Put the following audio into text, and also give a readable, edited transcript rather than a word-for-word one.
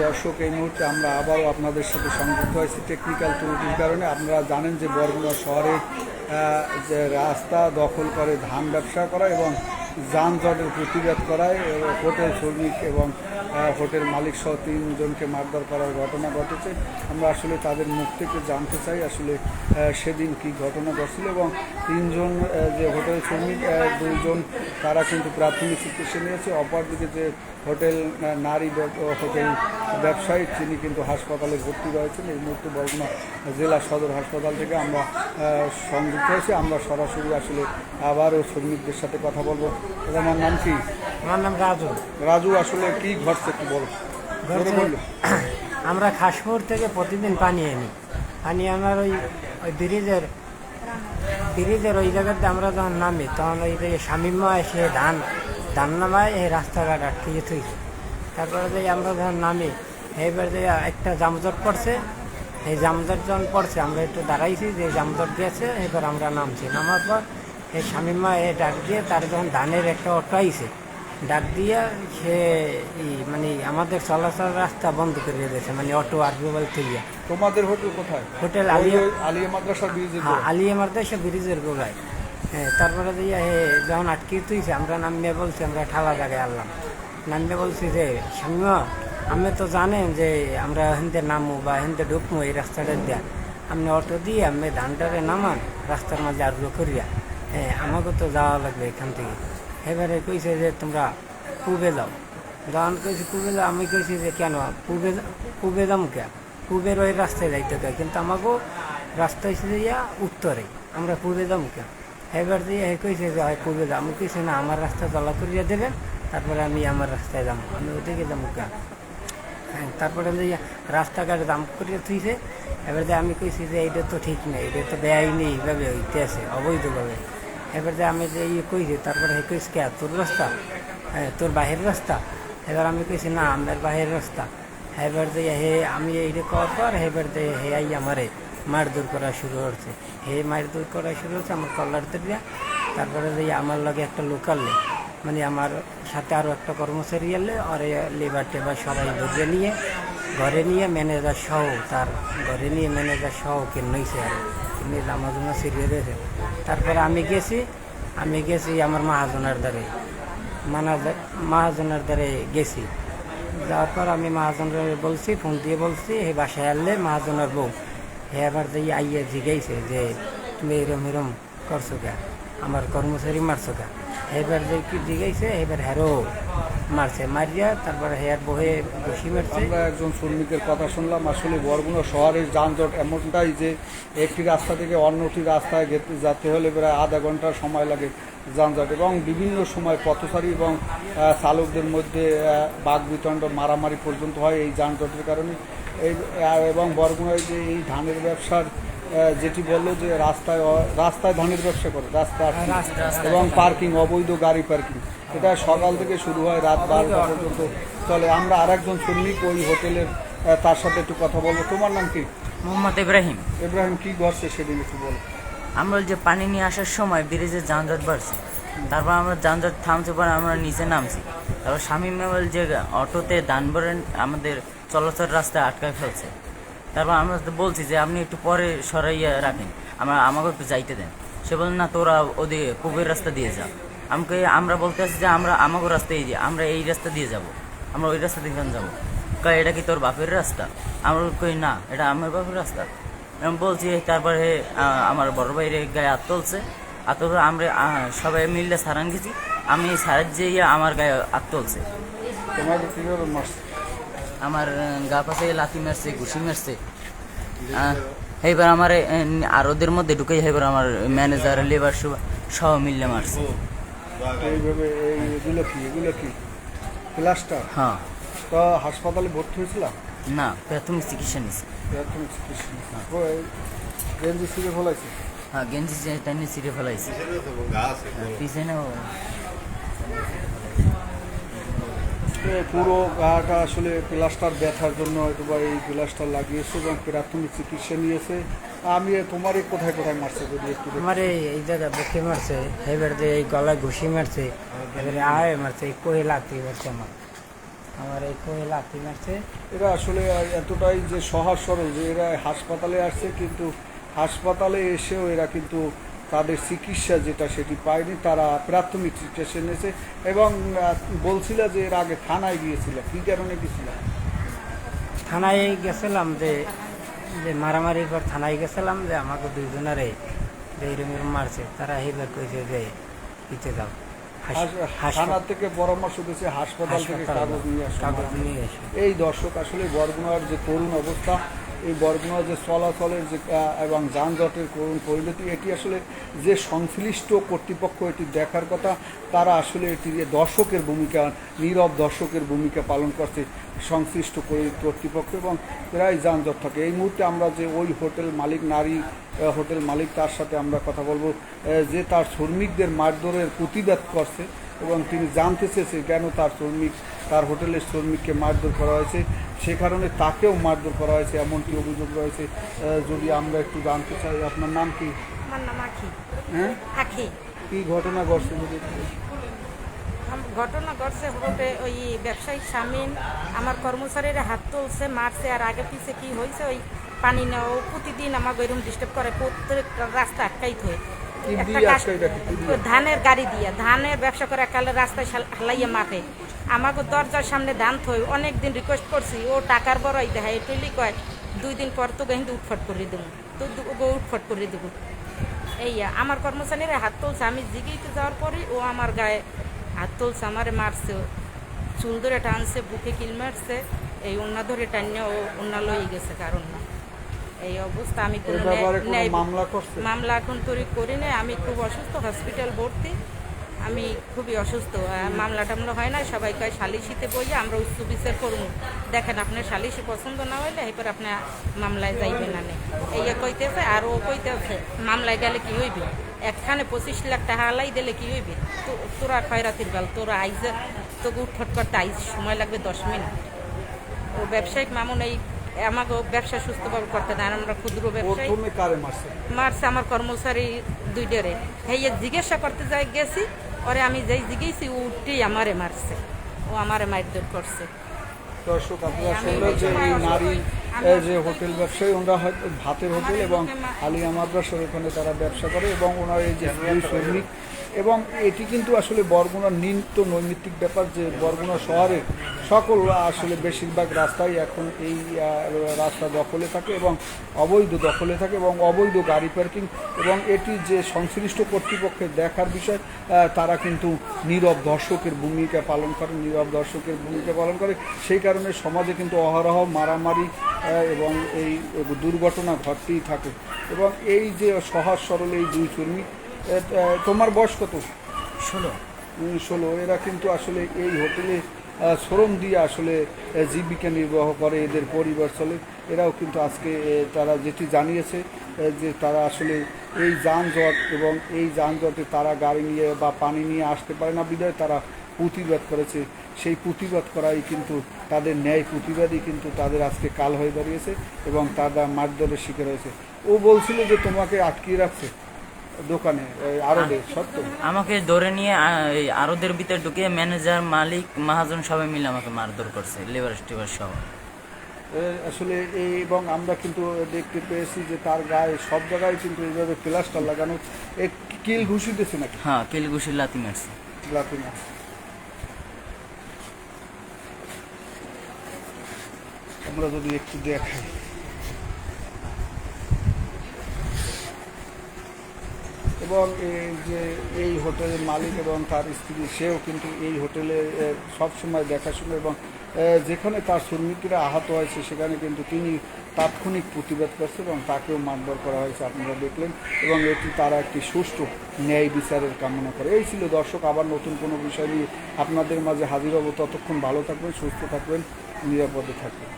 দর্শক, এই মুহূর্তে আমরা আবারও আপনাদের সাথে সংযুক্ত হয়েছি টেকনিক্যাল ত্রুটির কারণে। আপনারা জানেন যে বরগুনা শহরে যে রাস্তা দখল করে ধান ব্যবসা করা এবং যানজটের প্রতিবাদ করায় হোটেল শ্রমিক এবং হোটেল মালিক সহ 3 জনকে মারধর করার ঘটনা ঘটেছে। আমরা আসলে তাদের মুখ থেকে জানতে চাই আসলে সেদিন কি ঘটনা ঘটছিল এবং 3 জন যে হোটেল শ্রমিক 2 জন তারা কিন্তু প্রাথমিক চিকিৎসা নিয়েছে। অপরদিকে যে হোটেল নারী হোটেল ব্যবসায়ী তিনি কিন্তু হাসপাতালে ভর্তি রয়েছেন। এই মুহূর্তে বরগুনা জেলা সদর হাসপাতাল থেকে আমরা সংযুক্ত হয়েছি। আমরা সরাসরি আসলে আবারও শ্রমিকদের সাথে কথা বলবো। আমার নাম কি? আমার নাম রাজু। রাজু, আসলে কি ঘটছে কি বলো? আমরা খাসপুর থেকে প্রতিদিন পানি আনার ওই ব্রিজের ওই জায়গাতে আমরা যখন নামি তখন ওই যে শামিমা এসে ধান নামায় এই রাস্তাঘাট আটকে থইছে। তারপরে যে আমরা যখন নামি এইবার যে একটা জামজট পড়ছে, এই জামজট যখন পড়ছে আমরা একটু দাঁড়াইছি, যে জামজট গেছে এবার আমরা নামছি। নামার পর এই শামিমা ডাক দিয়ে তার যখন ধানের একটা অটো আইছে, ডাক দিয়ে সে মানে আমাদের চলাচল রাস্তা বন্ধ করে দিয়েছে, মানে অটো আর মোবাইল থেকে। তোমাদের হোটেল কোথায়? হোটেল আলিয়া মাদ্রাসার ব্রিজের? হ্যাঁ, আলিয়া মাদ্রাসা ব্রিজের গোড়ায়। হ্যাঁ, তারপরে দিয়ে যখন আটকে তুইছে আমরা নামিয়ে বলছি আমরা ঠালা জায়গায় আনলাম। নামিয়ে বলছি যে শামিমা আমি তো জানেন যে আমরা হিন্দে নামবো বা হিন্দে ঢুকবো এই রাস্তাটা দেয়া, আপনি অটো দিয়ে আমি ধানটারে নামান রাস্তার মাঝে আরো করিয়া। হ্যাঁ, আমাকে তো যাওয়া লাগবে এখান থেকে। এবারে কইছে যে তোমরা পূবে যাও। যখন কইছি পূবে যাও, আমি কইছি যে কেন পূবে যাম কে, পূবের ওই রাস্তায় যাইতে কে, কিন্তু আমাকেও রাস্তা এসে যাইয়া উত্তরে, আমরা পূবে যাম কে। এবার দিয়ে কইছে যে হয় পূবে যাও। আমি কইছি না, আমার রাস্তা জলা করিয়া দেবেন, তারপরে আমি আমার রাস্তায় যাবো, আমি ওদিকে যাবো কে। হ্যাঁ, তারপরে যে রাস্তাঘাট জাম করিয়া থুইছে। এবার যে আমি কইছি যে এইটা তো ঠিক নেই, এটা তো বেআইনি এইভাবে হইতে আছে অবৈধভাবে। এবার যে আমি যে কইছি, তারপরে হে কইস কে তোর রাস্তা, হ্যাঁ তোর বাহির রাস্তা। এবার আমি কইছি না, আমার বাহির রাস্তা। এবার যে আমি এইটা করার পর এবার যে আই আমারে মারধর করা শুরু করছে। মারধর করা শুরু হচ্ছে আমার কল্লার দিয়া। তারপরে যে আমার লগে একটা লোকাল মানে আমার সাথে আরও একটা কর্মচারী এলে আর লেবার টেবার সবাই ধরে নিয়ে ঘরে নিয়ে ম্যানেজার সহ তার ঘরে নিয়ে ম্যানেজার সহ কিনেছে আর কিনে জামা জমা ছিঁড়িয়ে দিয়েছে। তারপরে আমি গেছি আমার মহাজনের দ্বারে গেছি। যাওয়ার পর আমি মহাজনের বলছি, ফোন দিয়ে বলছি হে বাসায় আনলে মহাজনের বউ হে আবার যে আইয়া জিগাইছে যে তুমি এরম করছো কে, আমার কর্মচারী মারছো কে। এবার যে কি জিগাইছে, এবার হেরো মারছে, মারিয়া তারপরে হেয়ার বহে বসি মারছে। আমরা একজন শ্রমিকের কথা শুনলাম। আসলে বরগুনা শহরের যানজট এমনটাই যে একটি রাস্তা থেকে অন্যটি রাস্তায় যেতে হলে প্রায় আধা ঘন্টা সময় লাগে যানজট, এবং বিভিন্ন সময় পথচারী এবং চালকদের মধ্যে বাকবিতণ্ড মারামারি পর্যন্ত হয় এই যানজটের কারণে। এবং বরগুনায় যে এই ধানের ব্যবসার যেটি বললো যে রাস্তায় ধানের ব্যবসা করে, রাস্তা এবং পার্কিং, অবৈধ গাড়ি পার্কিং, এটা সকাল থেকে শুরু হয় রাত 12টা পর্যন্ত চলে। আমরা আরেকজন শ্রমিক ওই হোটেলের, তার সাথে একটু কথা বলবো। তোমার নাম কি? মোহাম্মদ ইব্রাহিম। ইব্রাহিম, কি ঘটছে সেদিন একটু বলো। আমরা যে পানি নিয়ে আসার সময় ব্রিজে যানজট বাড়ছে, তারপর আমরা যানজট থামছে পরে আমরা নিচে নামছি। তারপর শামীম মেওয়াল যে অটোতে দান ভরেন আমাদের চলাচল রাস্তায় আটকায় ফেলছে। তারপর আমরা বলছি যে আপনি একটু পরে সরাইয়া রাখেন, আমাকে একটু যাইতে দেন। সে বলেন না, তোরা ওদিকে পূবের রাস্তা দিয়ে যা। আমরা বলতে আছি যে আমাকে রাস্তায় দিয়ে, আমরা এই রাস্তা দিয়ে যাব, আমরা ওই রাস্তা দিয়ে কেন যাবো? কয় এটা কি তোর বাপের রাস্তা? আমরা কই না, এটা আমার বাপের রাস্তা এরকম বলছি। তারপরে আমার বড় ভাইয়ের গায়ে হাত তুলছে। আমরা সবাই মিললে সারান গেছি, আমি সারার যেয়ে আমার গায়ে হাত তুলছে। আমার গা পাশে লাথি মারছে, ঘুষি মারছে। এইবার আমার আর ওদের মধ্যে ঢুকে এবার আমার ম্যানেজার লেবার সহ মিললে মারছে। এগুলো কি প্লাস্টার? হ্যাঁ। তো হাসপাতালে ভর্তি হয়েছিলাম? না, প্রাথমিক চিকিৎসা নিচ্ছে। গেঞ্জি ছিঁড়ে ফেলাইছে? হ্যাঁ, গেঞ্জি টাইনে ছিঁড়ে ফেলাইছে, পিছনেও। পুরো গাটা আসলে প্লাস্টার ব্যথার জন্য হয়তো বা এই প্লাস্টার লাগিয়েছে এবং প্রাথমিক চিকিৎসা নিয়েছে। আমি তোমার কোথায় মারছে যদি একটু? আমার এই জায়গা বুকে মারছে, এবার যে এই গলায় ঘুষি মারছে, এবারে আয় মারছে, এই কোহে লাগতে পারছে আমার। আমার এই কোয়ে লাথি মারছে। এরা আসলে এতটাই যে সহজ সরল যে এরা হাসপাতালে আসছে, কিন্তু হাসপাতালে এসেও এরা কিন্তু তাদের চিকিৎসা যেটা সেটি পায়নি, তারা প্রাথমিক চিকিৎসা নিয়েছে। এবং বলছিল যে এর আগে থানায় গিয়েছিল, কী কারণে গিয়েছিল? থানায় গেছিলাম যে যে মারামারির পর থানায় গেছিলাম যে আমাকে দুইজনারে যে এরম মারছে, তারা এইবার কইছে যে দিতে দাও। থানা থেকে পরামর্শ দিয়েছে হাসপাতাল থেকে কাগজ নিয়ে আসো। কাগজ নিয়ে এসে এই দর্শক আসলে বরগুনার যে করুণ অবস্থা, এই বরগুনার যে চলাচলের যে এবং যানজটের করুণ পরিণতি, এটি আসলে যে সংশ্লিষ্ট কর্তৃপক্ষ এটি দেখার কথা, তারা আসলে এটি দর্শকের ভূমিকা, নীরব দর্শকের ভূমিকা পালন করছে সংশ্লিষ্ট কর্তৃপক্ষ, এবং প্রায় যানজট থাকে। এই মুহূর্তে আমরা যে ওই হোটেল মালিক, নারী হোটেল মালিক, তার সাথে আমরা কথা বলবো, যে তার শ্রমিকদের মারধরের প্রতিবাদ করছে এবং তিনি জানতে চেয়েছে কেন তার হোটেলের শ্রমিককে মারধর করা হয়েছে, সে কারণে তাকেও মারধর করা হয়েছে এমনটি অভিযোগ রয়েছে। যদি আমরা একটু জানতে চাই, আপনার নাম কি? আমার নাম আখি। হ্যাঁ, আখি। কী ঘটনা ঘটছে যদি একটু? ঘটনা ঘটছে হতে ওই ব্যবসায়িক স্বামীন আমার কর্মচারীরা হাত তুলছে, মারছে, আর আগে পিছে কি হয়েছে ওই পানি নেওয়া প্রতিদিন আমাকে এরকম ডিস্টার্ব করে, প্রত্যেক রাস্তা আটকাই থয়ে কি একটা দিয়ে আটকাই রাখে? কি দিয়ে? ধানের গাড়ি দিয়ে ধানের ব্যবসা করে একালে রাস্তায় হালাইয়া মাঠে আমাকে দরজার সামনে ধান থই। অনেক দিন রিকোয়েস্ট করছি, ও টাকার বড়াই দেখায়, এটুলি কয় 2 দিন পর তো কিন্তু উৎফট করে দেবো, তো উৎফট করে দেবো। এই আমার কর্মচারীরা হাত তুলছে, আমি জিগিতে যাওয়ার পরই ও আমার গায়ে হাত তুলছে, আমারে মারছে, চুল ধরে টানছে, বুকে কিল মারছে, এই ওন্না ধরে টানিয়ে ও ওন্না লই গেছে কারণ না। এই অবস্থা আমি কোনো এ ব্যাপারে কোনো ন্যায়- মামলা করছে? মামলা এখন তৈরি করি না, আমি খুব অসুস্থ, হসপিটাল ভর্তি, আমি খুবই অসুস্থ। মামলা টামলা হয় না, সবাই কয় সালিশিতে বইয়ে আমরা উচ্চ বিচার করবো। দেখেন আপনার সালিশি পছন্দ না হইলে এরপর আপনার মামলায় যাইবেন না, এই কইতেছে। আর ও কইতেছে মামলায় গেলে কি হইবে, একখানে 25 লাখ টাকা হালাই দিলে কি হইবে, তোরা খয়রাতির গাল, তোরা আইজে তোকে উঠফট করতে আইজ সময় লাগবে 10 মিনিট। ও ব্যবসায়িক মামুন এই আমাকে ব্যবসা সুস্থভাবে করতে দেয়, আমরা ক্ষুদ্র ব্যবসায়ী। প্রথমে কারে মারছে? মারছে আমার কর্মচারী দুইটারে, হেই জিজ্ঞাসা করতে যাই গেছি, ওরে আমি যেই জিজ্ঞেসি ও উঠেই আমারে মারছে, ও আমারে মারধর করছে। দর্শক, আপনারা শুনলেন যে এই নারী যে হোটেল ব্যবসায়ী, ওনারা হয়তো ভাতের হোটেল এবং আলিয়া মাদ্রাসার ওখানে তারা ব্যবসা করে, এবং ওনার এই যে দুই শ্রমিক, এবং এটি কিন্তু আসলে বরগুনার নিত্য নৈমিত্তিক ব্যাপার যে বরগুনা শহরের সকল আসলে বেশিরভাগ রাস্তাই এখন এই রাস্তা দখলে থাকে এবং অবৈধ দখলে থাকে এবং অবৈধ গাড়ি পার্কিং, এবং এটি যে সংশ্লিষ্ট কর্তৃপক্ষের দেখার বিষয়, তারা কিন্তু নীরব দর্শকের ভূমিকা পালন করে, সেই কারণে সমাজে কিন্তু অহরহ মারামারি এবং এই দুর্ঘটনা ঘটতেই থাকে। এবং এই যে সহজ সরল এই দুই শ্রমিক, তোমার বয়স কত? 16। এরা কিন্তু আসলে এই হোটেলে শ্রম দিয়ে আসলে জীবিকা নির্বাহ করে, এদের পরিবার চলে। এরাও কিন্তু আজকে তারা যেটি জানিয়েছে যে তারা আসলে এই যানজট এবং এই যানজটে তারা গাড়ি নিয়ে বা পানি নিয়ে আসতে পারে না বিধায় তারা প্রতিবাদ করেছে। সেই প্রতিবাদ করাই কিন্তু তাদের ন্যায় প্রতিবাদই কিন্তু তাদের আজকে কাল হয়ে দাঁড়িয়েছে এবং তারা মারধরের শিকার হয়েছে। ও বলছিল যে তোমাকে আটকিয়ে রাখছে দোকানে, আরবে, সত্য? আমাকে ধরে নিয়ে এই আরদের ভিতরে ঢুকে ম্যানেজার, মালিক, মহাজন সবাই মিলে আমাকে মারধর করছে, লেবার টেবার সহ। আসলে এই এবং আমরা কিন্তু দেখতে পেয়েছি যে তার গায়ে সব জায়গায় কিন্তু এইভাবে প্লাস্টার লাগানো, কিল ঘুষি দিয়েছে নাকি? হ্যাঁ, কিল ঘুষি লাথি মারছে। লাথি মারছে। আমরা যদি একটু দেখাই, এবং এই যে এই হোটেলের মালিক এবং তার স্ত্রী, সেও কিন্তু এই হোটেলে সবসময় দেখাশোনা, এবং যেখানে তার শ্রমিকরা আহত হয়েছে সেখানে কিন্তু তিনি তাৎক্ষণিক প্রতিবাদ করছে এবং তাকেও মারধর করা হয়েছে, আপনারা দেখলেন। এবং এটি তারা একটি সুষ্ঠু ন্যায় বিচারের কামনা করে। এই ছিল দর্শক, আবার নতুন কোনো বিষয় নিয়ে আপনাদের মাঝে হাজির হব। ততক্ষণ ভালো থাকবেন, সুস্থ থাকবেন, নিরাপদে থাকবেন।